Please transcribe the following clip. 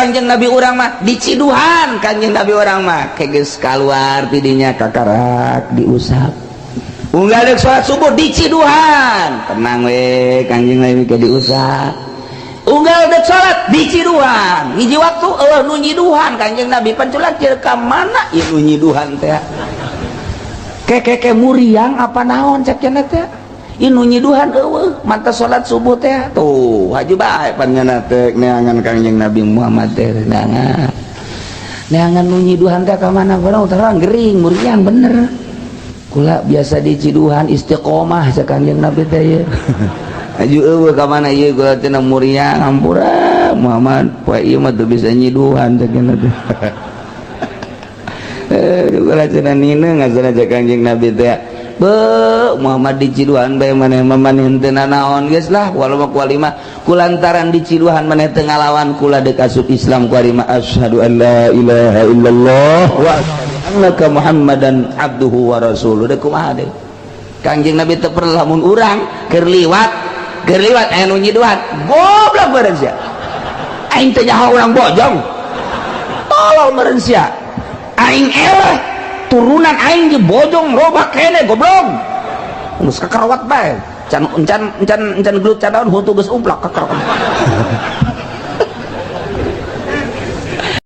Kanjeng Nabi urang mah diciduhan Kanjeng Nabi urang mah kegeus kaluar tidinya kakarak diusap unggal deuk salat subuh diciduhan tenang we Kanjeng Nabi ke diusap unggal deuk salat diciduhan hiji waktu nu nyiduhan Kanjeng Nabi panculak jeung ka mana ieu nu nyiduhan teh keke muriang apa naon cek cenah teh inu nyiduhan eueuh mantap salat subuh teh tuh haji bae panjenengan teh neangan Kanjeng Nabi Muhammad teh neangan nu nyiduhan teh ka mana barang terang gering muriang bener kula biasa diciduhan istiqomah sa Kanjeng Nabi teh ye aju eueuh ka mana ieu kula teh muriang ampura Muhammad poe ieu mah teu bisa nyiduhan cek cenah teh kula cenah nina ngasana sa Kanjeng Nabi teh be Muhammad diciduhan bae maneh maneh teu naon geus lah walau mah kualima kulantaran diciduhan maneh teu ngalawan kula deuk asup Islam kualima asyhadu an la ilaha illallah wa asyhadu annaka Muhammadan abduhu wa rasuluh deuk kumaha deui Kanjeng Nabi teu pernah lamun urang keur liwat aya nu nyiduhan goblok beureun sia aing teh nyaho urang bojong tolol meureun sia aing eleh turunan aing ge bojong robak kene goblok geus kakerawat bae can gelut cadaon huntu geus umplak kakerawat